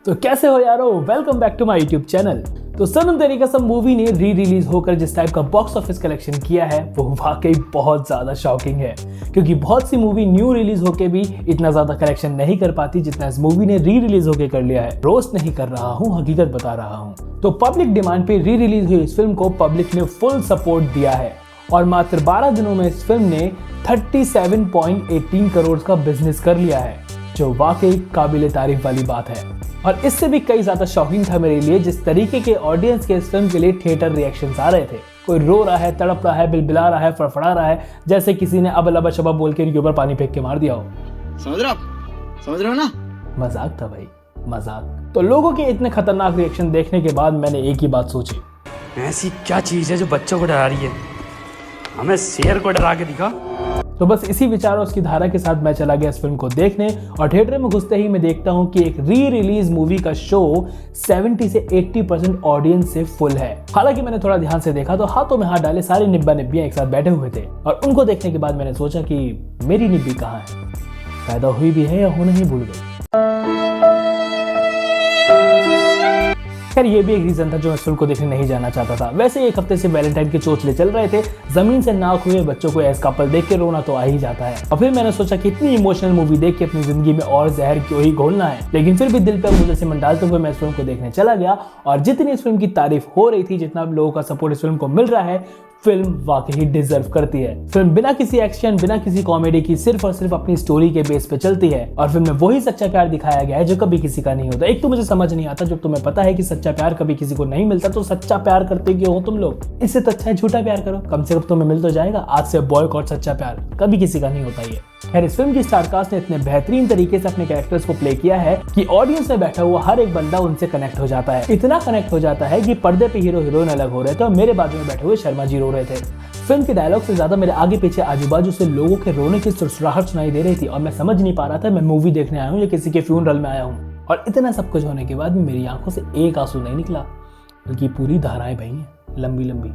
तो कैसे हो यारो, welcome back to my YouTube channel. तो सनम तेरी कसम मूवी ने री रिलीज होकर जिस टाइप का बॉक्स ऑफिस कलेक्शन किया है वो वाकई बहुत ज्यादा शॉकिंग है, क्योंकि बहुत सी मूवी न्यू रिलीज होके भी इतना ज्यादा कलेक्शन नहीं कर पाती जितना इस मूवी ने री रिलीज होके कर लिया है। रोस्ट नहीं कर रहा हूँ, हकीकत बता रहा हूँ। तो पब्लिक डिमांड पे री रिलीज हुई इस फिल्म को पब्लिक ने फुल सपोर्ट दिया है और मात्र 12 दिनों में इस फिल्म ने 37.18 करोड़ का बिजनेस कर लिया है, जो वाकई काबिले तारीफ वाली बात है। और इससे भी कई ज्यादा शॉकिंग था मेरे लिए जिस तरीके के ऑडियंस के इस फिल्म के लिए थिएटर रिएक्शंस आ रहे थे। कोई रो रहा है, तड़प रहा है, बिलबिला रहा है, फड़फड़ा रहा है, जैसे किसी ने अब लबा शबा बोल के इनके ऊपर पानी फेंक के मार दिया हो। समझ रहे हो ना? मजाक था भाई, मजाक। तो लोगों के इतने खतरनाक रिएक्शन देखने के बाद मैंने एक ही बात सोची, ऐसी क्या चीज है जो बच्चों को डरा रही है? हमें शेर को डरा के दिखा। तो बस इसी विचार और उसकी धारा के साथ मैं चला गया इस फिल्म को देखने और थिएटर में घुसते ही मैं देखता हूं कि एक री रिलीज मूवी का शो 70 से 80% ऑडियंस से फुल है। हालांकि मैंने थोड़ा ध्यान से देखा तो हाथों में हाथ डाले सारे निब्बा निब्बियां एक साथ बैठे हुए थे और उनको देखने के बाद मैंने सोचा कि मेरी निब्बी कहाँ है, पैदा हुई भी है या होना ही भूल गई। खैर ये भी एक रीजन था जो मैं इस फिल्म को देखने नहीं जाना चाहता था। वैसे एक हफ्ते से वैलेंटाइन के चोचले चल रहे थे, जमीन से नाक हुए बच्चों को एज कपल देख के रोना तो आ ही जाता है। और फिर मैंने सोचा कि इतनी इमोशनल मूवी देख के अपनी जिंदगी में और जहर क्यों ही घोलना है। लेकिन फिर भी दिल पे मुझे से मन डालते हुए मैं इस फिल्म को देखने चला गया और जितनी इस फिल्म की तारीफ हो रही थी, जितना लोगों का सपोर्ट इस फिल्म को मिल रहा है, फिल्म वाकई डिजर्व करती है। फिल्म बिना किसी एक्शन, बिना किसी कॉमेडी की सिर्फ और सिर्फ अपनी स्टोरी के बेस पे चलती है और फिल्म में वही सच्चा प्यार दिखाया गया है जो कभी किसी का नहीं होता। एक तो मुझे समझ नहीं आता, जब तुम्हें पता है कि सच्चा प्यार कभी किसी को नहीं मिलता तो सच्चा प्यार करते क्यों हो तुम लोग? इससे तो अच्छा है झूठा प्यार करो, कम से कम तुम्हें मिल तो जाएगा। आज से बॉयकॉट सच्चा प्यार, कभी किसी का नहीं होता ये। खैर इस फिल्म की स्टारकास्ट ने इतने बेहतरीन तरीके से अपने कैरेक्टर्स को प्ले किया है कि ऑडियंस में बैठा हुआ हर एक बंदा उनसे कनेक्ट हो जाता है। इतना कनेक्ट हो जाता है कि पर्दे पे हीरो हीरोइन अलग हो रहे थे और मेरे बाजू में बैठे हुए शर्मा जी रो रहे थे। फिल्म के डायलॉग से ज्यादा मेरे आगे पीछे आजू बाजू से लोगों के रोने की सुरसुराहट सुनाई दे रही थी और मैं समझ नहीं पा रहा था मैं मूवी देखने आया हूँ या किसी के फ्यूनरल में आया हूँ। और इतना सब कुछ होने के बाद भी मेरी आंखों से एक आंसू नहीं निकला, बल्कि पूरी धाराएं बही हैं, लंबी लंबी।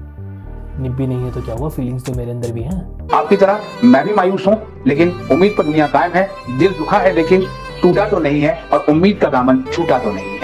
निब्बी नहीं है तो क्या हुआ, फीलिंग्स तो मेरे अंदर भी हैं। आपकी तरह मैं भी मायूस हूँ, लेकिन उम्मीद पर दुनिया कायम है। दिल दुखा है लेकिन टूटा तो नहीं है और उम्मीद का दामन छूटा तो नहीं है।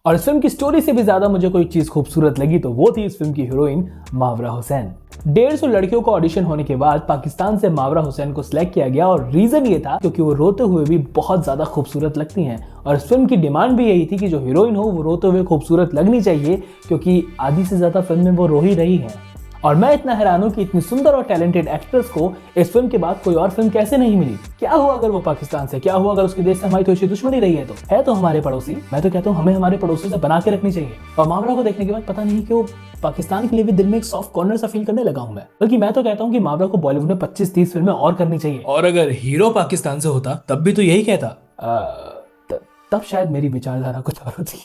और इस फिल्म की स्टोरी से भी ज्यादा मुझे कोई चीज खूबसूरत लगी तो वो थी इस फिल्म की हीरोइन मावरा हुसैन। 150 लड़कियों का ऑडिशन होने के बाद पाकिस्तान से मावरा हुसैन को सिलेक्ट किया गया और रीजन ये था क्योंकि वो रोते हुए भी बहुत ज्यादा खूबसूरत लगती हैं और इस फिल्म की डिमांड भी यही थी कि जो हीरोइन हो वो रोते हुए खूबसूरत लगनी चाहिए, क्योंकि आधी से ज्यादा फिल्म में वो रो ही रही है। और मैं इतना हैरान हूं कि इतनी सुंदर और टैलेंटेड एक्ट्रेस को इस फिल्म के बाद कोई और फिल्म कैसे नहीं मिली। क्या हुआ अगर वो पाकिस्तान से, क्या हुआ अगर उसके देश से हमारी थोड़ी सी दुश्मनी रही है तो हमारे पड़ोसी। मैं तो कहता हूँ हमें हमारे पड़ोसी से बना के रखनी चाहिए। और मावरा को देखने के बाद पता नहीं क्यों पाकिस्तान के लिए भी दिल में एक सॉफ्ट कॉर्नर सा फील करने लगा हूं मैं। बल्कि मैं तो कहता हूँ कि मावरा को बॉलीवुड में 25-30 फिल्में और करनी चाहिए। और अगर हीरो पाकिस्तान से होता तब भी तो यही कहता। तब शायद मेरी विचारधारा कुछ और होती।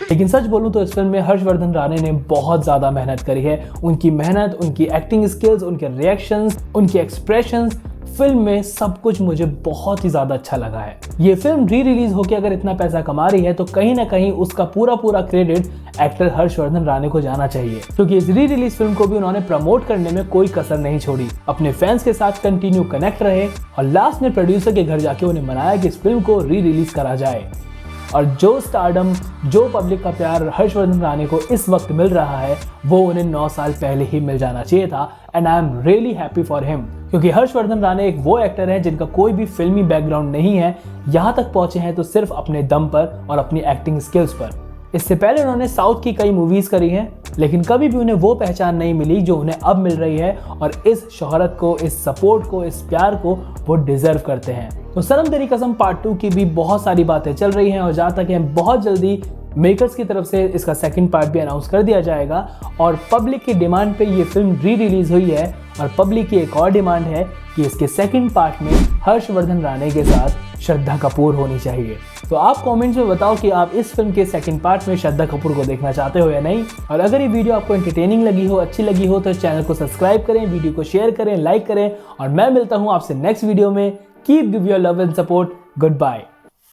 लेकिन सच बोलूं तो इस फिल्म में हर्षवर्धन राणे ने बहुत ज्यादा मेहनत करी है। उनकी मेहनत, उनकी एक्टिंग स्किल्स, उनके रिएक्शंस, उनके एक्सप्रेशंस, फिल्म में सब कुछ मुझे बहुत ही ज्यादा अच्छा लगा है। ये फिल्म री रिलीज होकर अगर इतना पैसा कमा रही है तो कहीं ना कहीं उसका पूरा क्रेडिट एक्टर हर्षवर्धन राणे को जाना चाहिए, क्योंकि इस री रिलीज फिल्म को भी उन्होंने प्रमोट करने में कोई कसर नहीं छोड़ी। अपने फैंस के साथ कंटिन्यू कनेक्ट रहे और लास्ट में प्रोड्यूसर के घर जाके उन्हें मनाया कि इस फिल्म को री रिलीज करा जाए। और जो स्टारडम, जो पब्लिक का प्यार हर्षवर्धन राणे को इस वक्त मिल रहा है वो उन्हें 9 साल पहले ही मिल जाना चाहिए था। And I am really happy for him, क्योंकि हर्षवर्धन राणे एक वो एक्टर है जिनका कोई भी फिल्मी बैकग्राउंड नहीं है, यहाँ तक पहुंचे हैं तो सिर्फ अपने दम पर और अपनी एक्टिंग स्किल्स पर। इससे पहले उन्होंने साउथ की कई मूवीज करी हैं, लेकिन कभी भी उन्हें वो पहचान नहीं मिली जो उन्हें अब मिल रही है और इस शोहरत को, इस सपोर्ट को, इस प्यार को वो डिजर्व करते हैं। तो सनम तेरी कसम पार्ट 2 की भी बहुत सारी बातें चल रही हैं और जहाँ तक है बहुत जल्दी मेकर्स की तरफ से इसका सेकंड पार्ट भी अनाउंस कर दिया जाएगा। और पब्लिक की डिमांड पे ये फिल्म री रिलीज हुई है और पब्लिक की एक और डिमांड है कि इसके सेकंड पार्ट में हर्षवर्धन राणे के साथ श्रद्धा कपूर होनी चाहिए। तो आप कमेंट्स में बताओ कि आप इस फिल्म के सेकंड पार्ट में श्रद्धा कपूर को देखना चाहते हो या नहीं। और अगर ये वीडियो आपको एंटरटेनिंग लगी हो, अच्छी लगी हो तो इस चैनल को सब्सक्राइब करें, वीडियो को शेयर करें, लाइक करें और मैं मिलता हूँ आपसे नेक्स्ट वीडियो में। Keep give your love and support. Good bye.